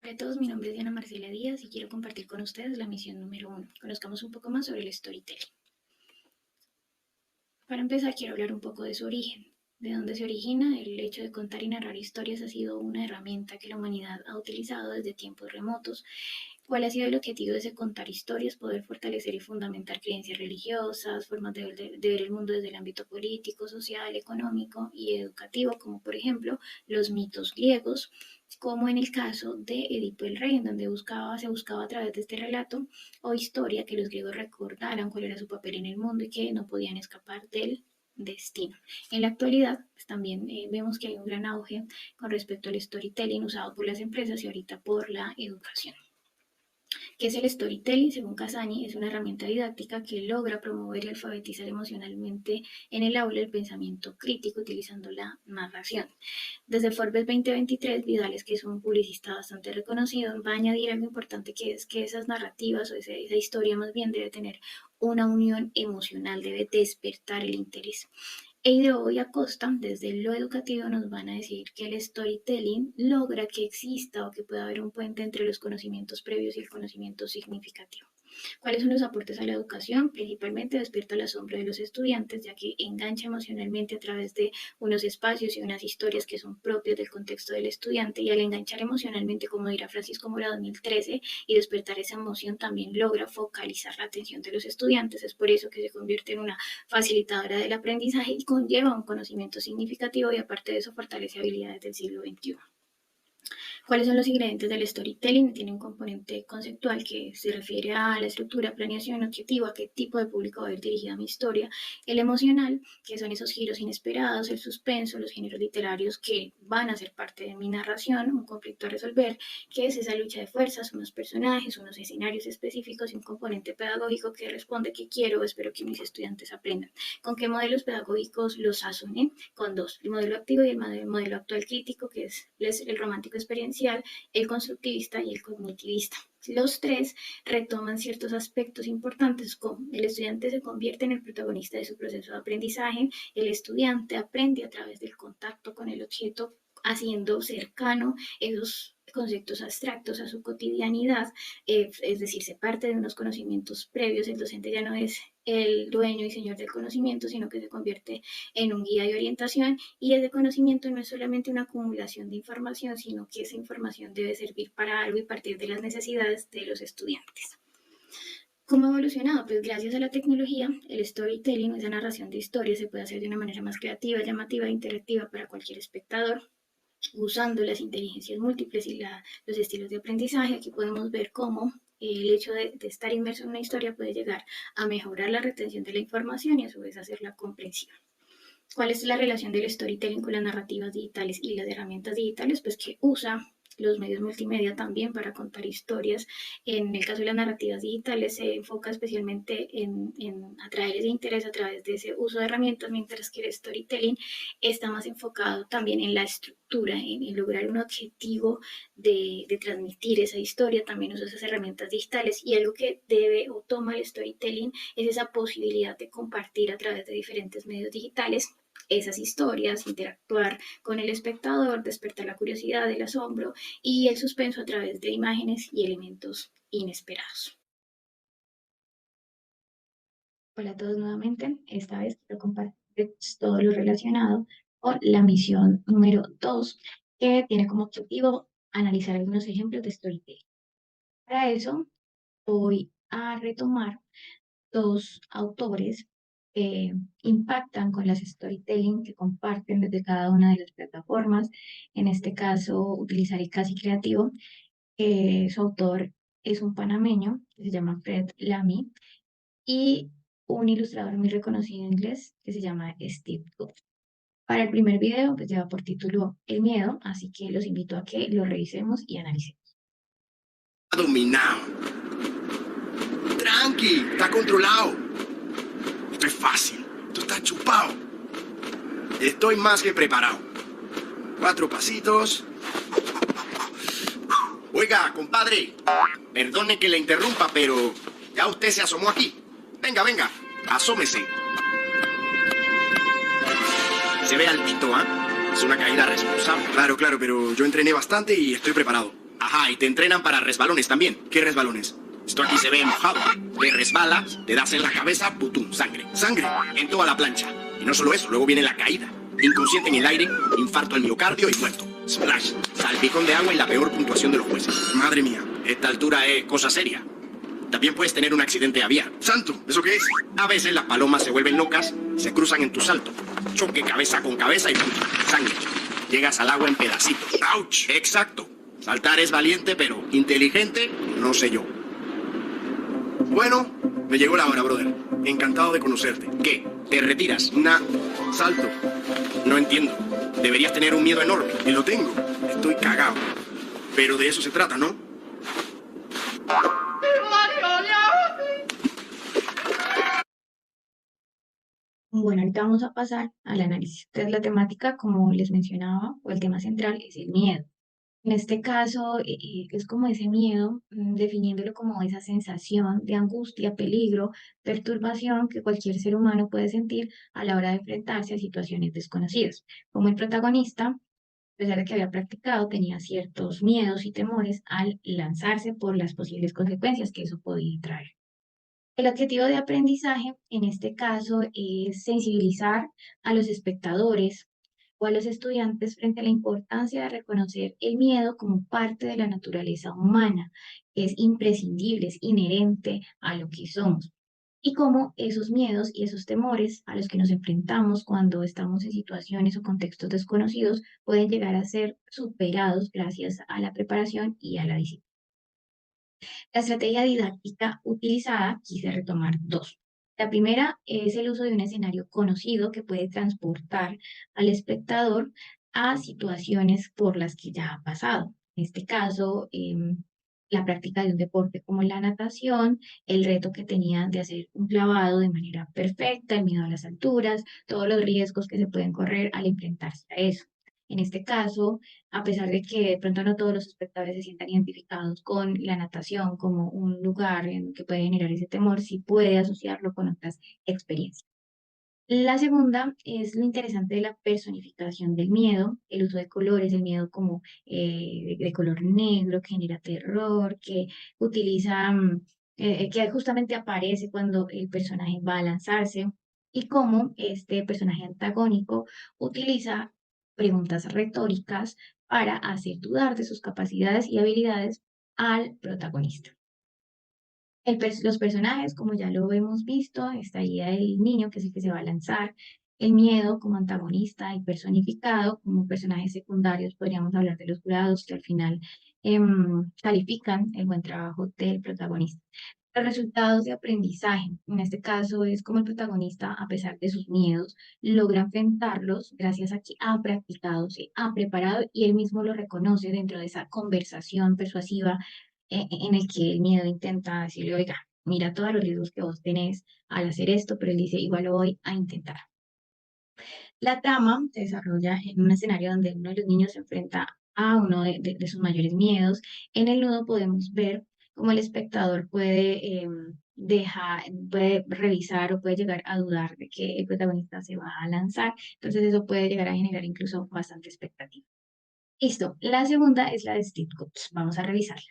Hola a todos, mi nombre es Diana Marcela Díaz y quiero compartir con ustedes la misión número 1. Conozcamos un poco más sobre el storytelling. Para empezar, quiero hablar un poco de su origen. De dónde se origina, el hecho de contar y narrar historias ha sido una herramienta que la humanidad ha utilizado desde tiempos remotos. ¿Cuál ha sido el objetivo de ese contar historias? Poder fortalecer y fundamentar creencias religiosas, formas de ver el mundo desde el ámbito político, social, económico y educativo, como por ejemplo los mitos griegos, como en el caso de Edipo el Rey, en donde se buscaba a través de este relato o historia que los griegos recordaran cuál era su papel en el mundo y que no podían escapar del destino. En la actualidad, pues también vemos que hay un gran auge con respecto al storytelling usado por las empresas y ahorita por la educación. ¿Qué es el storytelling? Según Casani, es una herramienta didáctica que logra promover y alfabetizar emocionalmente en el aula el pensamiento crítico utilizando la narración. Desde Forbes 2023, Vidales, que es un publicista bastante reconocido, va a añadir algo importante que es que esas narrativas o esa historia más bien debe tener una unión emocional, debe despertar el interés. Eideo y Acosta, desde lo educativo, nos van a decir que el storytelling logra que exista o que pueda haber un puente entre los conocimientos previos y el conocimiento significativo. ¿Cuáles son los aportes a la educación? Principalmente despierta el asombro de los estudiantes, ya que engancha emocionalmente a través de unos espacios y unas historias que son propios del contexto del estudiante, y al enganchar emocionalmente, como dirá Francisco Mora 2013, y despertar esa emoción, también logra focalizar la atención de los estudiantes. Es por eso que se convierte en una facilitadora del aprendizaje y conlleva un conocimiento significativo, y aparte de eso fortalece habilidades del siglo XXI. ¿Cuáles son los ingredientes del storytelling? Tiene un componente conceptual que se refiere a la estructura, planeación, objetivo, a qué tipo de público va a ir dirigida mi historia. El emocional, que son esos giros inesperados, el suspenso, los géneros literarios que van a ser parte de mi narración, un conflicto a resolver, que es esa lucha de fuerzas, unos personajes, unos escenarios específicos y un componente pedagógico que responde qué quiero o espero que mis estudiantes aprendan. ¿Con qué modelos pedagógicos los sazoné? Con dos, el modelo activo y el modelo actual crítico, que es el romántico experiencial, el constructivista y el cognitivista. Los tres retoman ciertos aspectos importantes, como el estudiante se convierte en el protagonista de su proceso de aprendizaje, el estudiante aprende a través del contacto con el objeto, haciendo cercano esos conceptos abstractos a su cotidianidad, es decir, se parte de unos conocimientos previos, el docente ya no es el dueño y señor del conocimiento, sino que se convierte en un guía de orientación, y ese conocimiento no es solamente una acumulación de información, sino que esa información debe servir para algo y partir de las necesidades de los estudiantes. ¿Cómo ha evolucionado? Pues gracias a la tecnología, el storytelling, esa narración de historias, se puede hacer de una manera más creativa, llamativa e interactiva para cualquier espectador, usando las inteligencias múltiples y los estilos de aprendizaje. Aquí podemos ver cómo el hecho de estar inmerso en una historia puede llegar a mejorar la retención de la información y a su vez hacerla comprensiva. ¿Cuál es la relación del storytelling con las narrativas digitales y las herramientas digitales? Pues que usa los medios multimedia también para contar historias. En el caso de las narrativas digitales se enfoca especialmente en atraer ese interés a través de ese uso de herramientas, mientras que el storytelling está más enfocado también en la estructura, en lograr un objetivo de transmitir esa historia. También usa esas herramientas digitales, y algo que debe o toma el storytelling es esa posibilidad de compartir a través de diferentes medios digitales esas historias, interactuar con el espectador, despertar la curiosidad, el asombro y el suspenso a través de imágenes y elementos inesperados. Hola a todos nuevamente. Esta vez quiero compartir todo lo relacionado con la misión número 2, que tiene como objetivo analizar algunos ejemplos de storytelling. Para eso voy a retomar dos autores que impactan con las storytelling que comparten desde cada una de las plataformas. En este caso, utilizaré Casi Creativo, que su autor es un panameño que se llama Fred Lamy, y un ilustrador muy reconocido en inglés que se llama Steve Good. Para el primer video, pues lleva por título El miedo, así que los invito a que lo revisemos y analicemos. Dominado. Tranqui, está controlado. Esto es fácil. Esto está chupado. Estoy más que preparado. 4 pasitos. Oiga, compadre, perdone que le interrumpa, pero ya usted se asomó aquí. Venga, venga, asómese. Se ve altito, ¿ah? Es una caída responsable. Claro, claro, pero yo entrené bastante y estoy preparado. Ajá, y te entrenan para resbalones también. ¿Qué resbalones? Esto aquí se ve mojado. Te resbalas, te das en la cabeza, putum, sangre. Sangre en toda la plancha. Y no solo eso, luego viene la caída. Inconsciente en el aire, infarto al miocardio y muerto. Splash, salpicón de agua y la peor puntuación de los jueces. Madre mía, esta altura es cosa seria. También puedes tener un accidente aviar. ¡Santo! ¿Eso qué es? A veces las palomas se vuelven locas, se cruzan en tu salto. Choque cabeza con cabeza y puta, sangre. Llegas al agua en pedacitos. ¡Auch! Exacto. Saltar es valiente, pero inteligente, no sé yo. Bueno, me llegó la hora, brother. Encantado de conocerte. ¿Qué? ¿Te retiras? Salto. No entiendo. Deberías tener un miedo enorme. Y lo tengo. Estoy cagado. Pero de eso se trata, ¿no? Bueno, ahorita vamos a pasar al análisis. Entonces, la temática, como les mencionaba, o el tema central es el miedo. En este caso, es como ese miedo, definiéndolo como esa sensación de angustia, peligro, perturbación que cualquier ser humano puede sentir a la hora de enfrentarse a situaciones desconocidas. Como el protagonista, a pesar de que había practicado, tenía ciertos miedos y temores al lanzarse por las posibles consecuencias que eso podía traer. El objetivo de aprendizaje, en este caso, es sensibilizar a los espectadores o a los estudiantes frente a la importancia de reconocer el miedo como parte de la naturaleza humana, que es imprescindible, es inherente a lo que somos. Y cómo esos miedos y esos temores a los que nos enfrentamos cuando estamos en situaciones o contextos desconocidos pueden llegar a ser superados gracias a la preparación y a la disciplina. La estrategia didáctica utilizada, quise retomar dos. La primera es el uso de un escenario conocido que puede transportar al espectador a situaciones por las que ya ha pasado. En este caso, la práctica de un deporte como la natación, el reto que tenían de hacer un clavado de manera perfecta, el miedo a las alturas, todos los riesgos que se pueden correr al enfrentarse a eso. En este caso, a pesar de que de pronto no todos los espectadores se sientan identificados con la natación como un lugar en que puede generar ese temor, sí puede asociarlo con otras experiencias. La segunda es lo interesante de la personificación del miedo, el uso de colores, el miedo como de color negro que genera terror, que utiliza, que justamente aparece cuando el personaje va a lanzarse y cómo este personaje antagónico utiliza preguntas retóricas para hacer dudar de sus capacidades y habilidades al protagonista. Los personajes, como ya lo hemos visto, está ahí el niño, que es el que se va a lanzar, el miedo como antagonista y personificado, como personajes secundarios, podríamos hablar de los jurados que al final califican el buen trabajo del protagonista. Los resultados de aprendizaje, en este caso es como el protagonista, a pesar de sus miedos, logra enfrentarlos gracias a que ha practicado, se ha preparado y él mismo lo reconoce dentro de esa conversación persuasiva en el que el miedo intenta decirle, oiga, mira todos los riesgos que vos tenés al hacer esto, pero él dice, igual lo voy a intentar. La trama se desarrolla en un escenario donde uno de los niños se enfrenta a uno de sus mayores miedos. En el nudo podemos ver cómo el espectador puede revisar o puede llegar a dudar de que el protagonista se va a lanzar. Entonces eso puede llegar a generar incluso bastante expectativa. Listo. La segunda es la de Street Codes. Vamos a revisarla.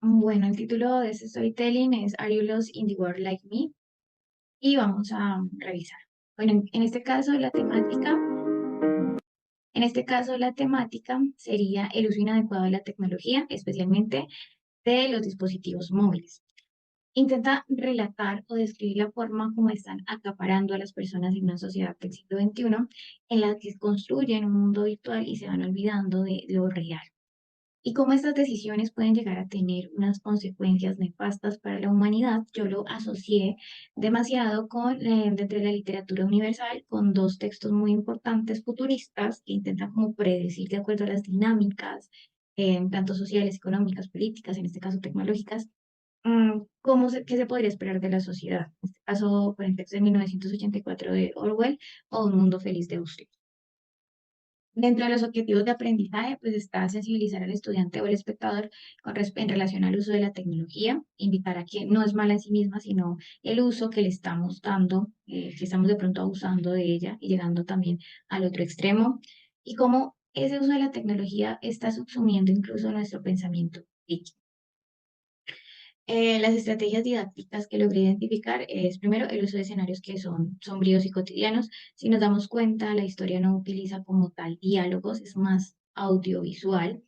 Bueno, el título de este storytelling es Are You Lost in the World Like Me? Y vamos a revisar. Bueno, en este caso la temática sería el uso inadecuado de la tecnología, especialmente de los dispositivos móviles. Intenta relatar o describir la forma como están acaparando a las personas en una sociedad del siglo XXI en la que construyen un mundo virtual y se van olvidando de lo real. Y cómo estas decisiones pueden llegar a tener unas consecuencias nefastas para la humanidad, yo lo asocié demasiado con, dentro de la literatura universal, con dos textos muy importantes futuristas que intentan como predecir de acuerdo a las dinámicas, tanto sociales, económicas, políticas, en este caso tecnológicas, qué se podría esperar de la sociedad. En este caso, por el texto de 1984 de Orwell o Un mundo feliz de Huxley. Dentro de los objetivos de aprendizaje, pues está sensibilizar al estudiante o al espectador en relación al uso de la tecnología, invitar a que no es mala en sí misma, sino el uso que le estamos dando, que estamos de pronto abusando de ella y llegando también al otro extremo, y cómo ese uso de la tecnología está subsumiendo incluso nuestro pensamiento crítico. Las estrategias didácticas que logré identificar es primero el uso de escenarios que son sombríos y cotidianos. Si nos damos cuenta, la historia no utiliza como tal diálogos, es más audiovisual.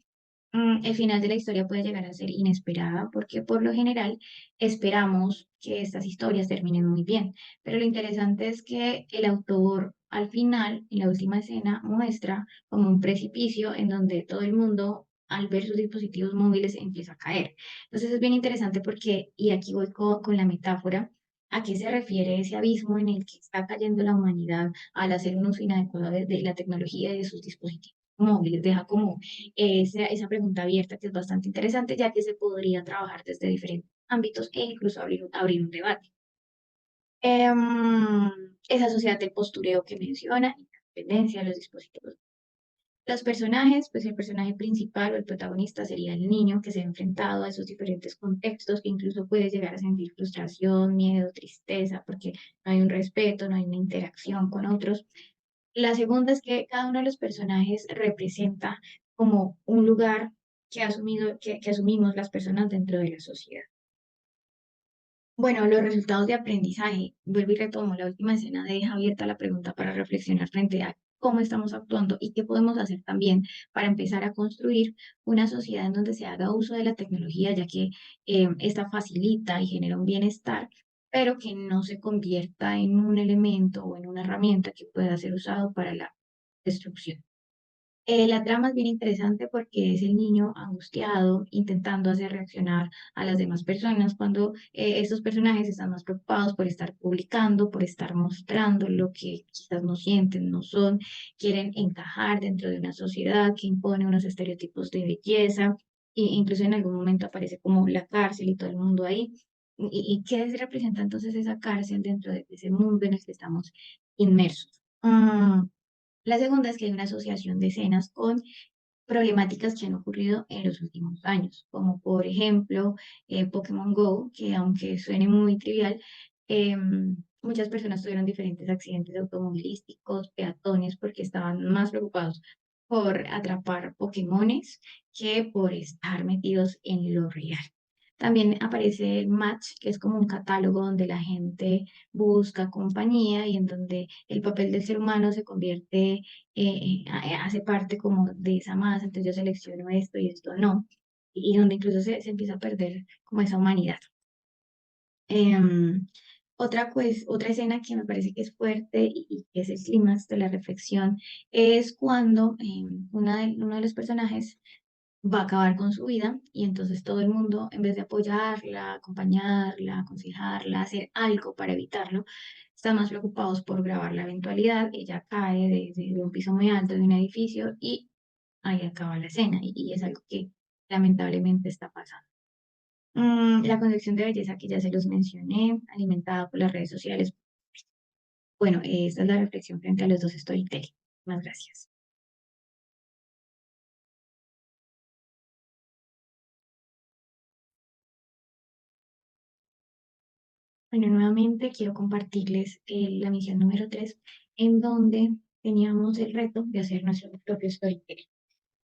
El final de la historia puede llegar a ser inesperada porque por lo general esperamos que estas historias terminen muy bien, pero lo interesante es que el autor al final, en la última escena, muestra como un precipicio en donde todo el mundo al ver sus dispositivos móviles empieza a caer. Entonces es bien interesante porque, y aquí voy con la metáfora, ¿a qué se refiere ese abismo en el que está cayendo la humanidad al hacer un uso inadecuado de la tecnología y de sus dispositivos móviles? Deja como esa pregunta abierta que es bastante interesante, ya que se podría trabajar desde diferentes ámbitos e incluso abrir un debate. Esa sociedad del postureo que menciona, y la dependencia de los dispositivos. Los personajes, pues el personaje principal o el protagonista sería el niño que se ha enfrentado a esos diferentes contextos, que incluso puede llegar a sentir frustración, miedo, tristeza, porque no hay un respeto, no hay una interacción con otros. La segunda es que cada uno de los personajes representa como un lugar que asumimos las personas dentro de la sociedad. Bueno, los resultados de aprendizaje. Vuelvo y retomo, la última escena deja abierta la pregunta para reflexionar frente a cómo estamos actuando y qué podemos hacer también para empezar a construir una sociedad en donde se haga uso de la tecnología, ya que esta facilita y genera un bienestar, pero que no se convierta en un elemento o en una herramienta que pueda ser usado para la destrucción. La trama es bien interesante porque es el niño angustiado intentando hacer reaccionar a las demás personas cuando estos personajes están más preocupados por estar publicando, por estar mostrando lo que quizás no sienten, no son, quieren encajar dentro de una sociedad que impone unos estereotipos de belleza e incluso en algún momento aparece como la cárcel y todo el mundo ahí. ¿Y qué representa entonces esa cárcel dentro de ese mundo en el que estamos inmersos? La segunda es que hay una asociación de escenas con problemáticas que han ocurrido en los últimos años, como por ejemplo Pokémon Go, que aunque suene muy trivial, muchas personas tuvieron diferentes accidentes automovilísticos, peatones, porque estaban más preocupados por atrapar Pokémones que por estar metidos en lo real. También aparece el Match, que es como un catálogo donde la gente busca compañía y en donde el papel del ser humano se convierte, hace parte como de esa masa, entonces yo selecciono esto y esto no, y donde incluso se empieza a perder como esa humanidad. Em, otra escena que me parece que es fuerte y que es el clímax de la reflexión es cuando uno de los personajes va a acabar con su vida y entonces todo el mundo, en vez de apoyarla, acompañarla, aconsejarla, hacer algo para evitarlo, están más preocupados por grabar la eventualidad. Ella cae de un piso muy alto de un edificio y ahí acaba la escena y es algo que lamentablemente está pasando. La concepción de belleza que ya se los mencioné, alimentada por las redes sociales. Bueno, esta es la reflexión frente a los dos storytelling. Muchas gracias. Bueno, nuevamente quiero compartirles la misión número 3, en donde teníamos el reto de hacer nuestro propio storytelling.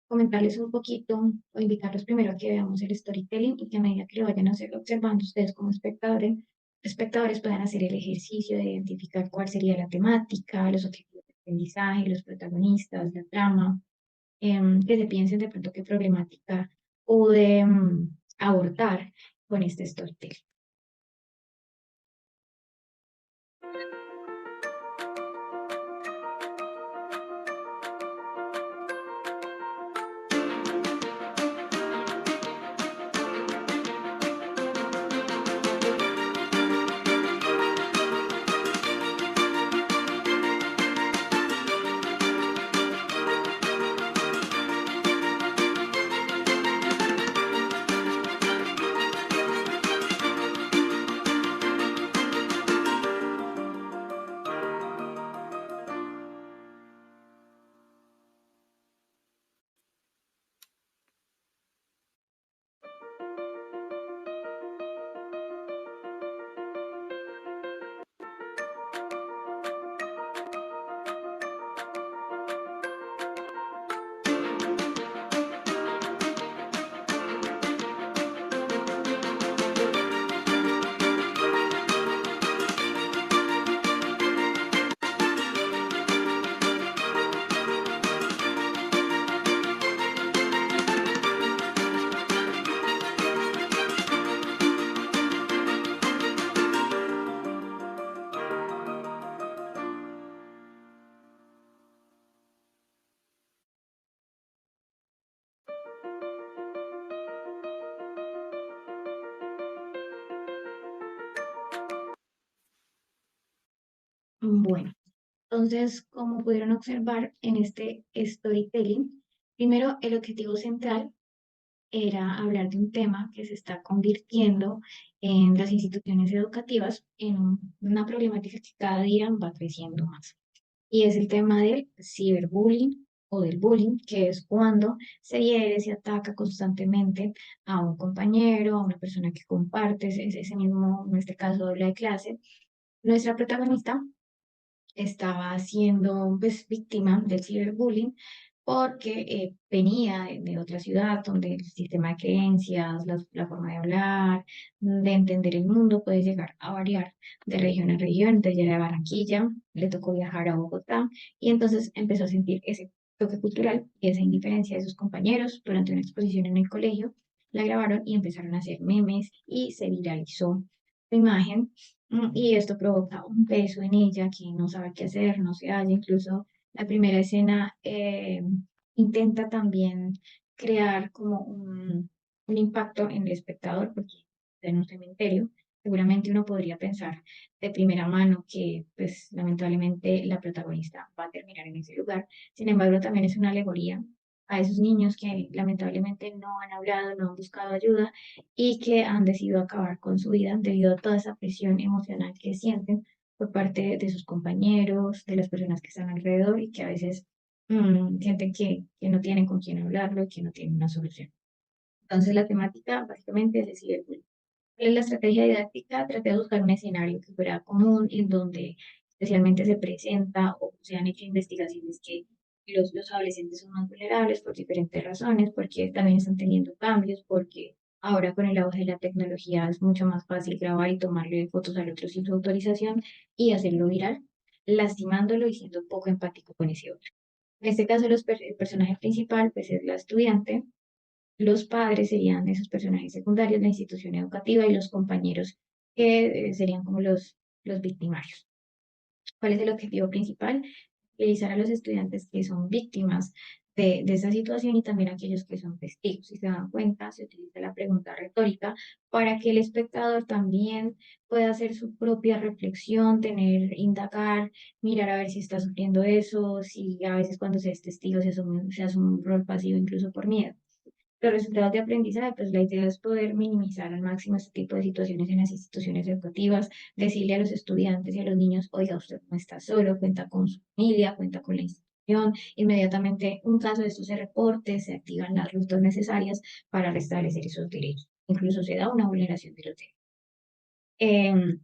comentarles un poquito o invitarlos primero a que veamos el storytelling y que a medida que lo vayan a hacer, observando ustedes como espectadores puedan hacer el ejercicio de identificar cuál sería la temática, los objetivos de aprendizaje, los protagonistas, la trama, que se piensen de pronto qué problemática puede abordar con este storytelling. Bueno, entonces, como pudieron observar en este storytelling, primero el objetivo central era hablar de un tema que se está convirtiendo en las instituciones educativas en una problemática que cada día va creciendo más. Y es el tema del ciberbullying o del bullying, que es cuando se hiere, se ataca constantemente a un compañero, a una persona que comparte ese mismo, en este caso, aula de clase. Nuestra protagonista estaba siendo pues, víctima del ciberbullying porque venía de otra ciudad donde el sistema de creencias, la forma de hablar, de entender el mundo puede llegar a variar de región a región. Entonces, ella era de Barranquilla, le tocó viajar a Bogotá y entonces empezó a sentir ese toque cultural y esa indiferencia de sus compañeros durante una exposición en el colegio. La grabaron y empezaron a hacer memes y se viralizó su imagen. Y esto provoca un peso en ella que no sabe qué hacer, no se halla. Incluso la primera escena intenta también crear como un impacto en el espectador, porque en un cementerio seguramente uno podría pensar de primera mano que pues lamentablemente la protagonista va a terminar en ese lugar. Sin embargo, también es una alegoría a esos niños que lamentablemente no han hablado, no han buscado ayuda y que han decidido acabar con su vida debido a toda esa presión emocional que sienten por parte de sus compañeros, de las personas que están alrededor y que a veces sienten que no tienen con quién hablarlo y que no tienen una solución. Entonces la temática básicamente es el ciberbullying. ¿Cuál es la estrategia didáctica? Traté de buscar un escenario que fuera común en donde especialmente se presenta o se han hecho investigaciones que los adolescentes son más vulnerables por diferentes razones, porque también están teniendo cambios, porque ahora con el auge de la tecnología es mucho más fácil grabar y tomarle fotos al otro sin su autorización y hacerlo viral, lastimándolo y siendo poco empático con ese otro. En este caso, el personaje principal pues, es la estudiante, los padres serían esos personajes secundarios, la institución educativa y los compañeros que serían como los victimarios. ¿Cuál es el objetivo principal? Revisar a los estudiantes que son víctimas de esa situación y también a aquellos que son testigos. Si se dan cuenta, se utiliza la pregunta retórica para que el espectador también pueda hacer su propia reflexión, indagar, mirar a ver si está sufriendo eso, si a veces cuando se es testigo se asume un rol pasivo incluso por miedo. Los resultados de aprendizaje, pues la idea es poder minimizar al máximo este tipo de situaciones en las instituciones educativas, decirle a los estudiantes y a los niños, oiga, usted no está solo, cuenta con su familia, cuenta con la institución, inmediatamente un caso de estos se reporte, se activan las rutas necesarias para restablecer esos derechos. Incluso se da una vulneración de los derechos. Em,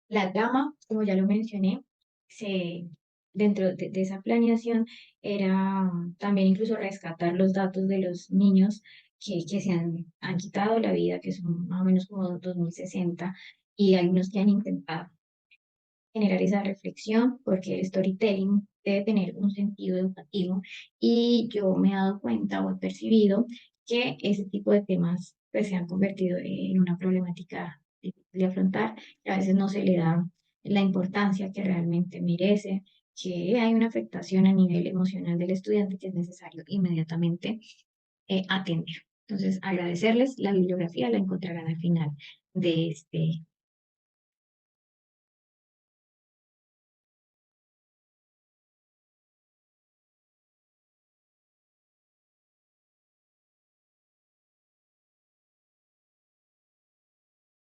la trama, como ya lo mencioné, se dentro de esa planeación era también incluso rescatar los datos de los niños que se han quitado la vida, que son más o menos como 2060, y algunos que han intentado generar esa reflexión, porque el storytelling debe tener un sentido educativo, y yo me he dado cuenta o he percibido que ese tipo de temas pues, se han convertido en una problemática difícil de afrontar, y a veces no se le da la importancia que realmente merece, que hay una afectación a nivel emocional del estudiante que es necesario inmediatamente atender. Entonces, agradecerles. La bibliografía la encontrarán al final de este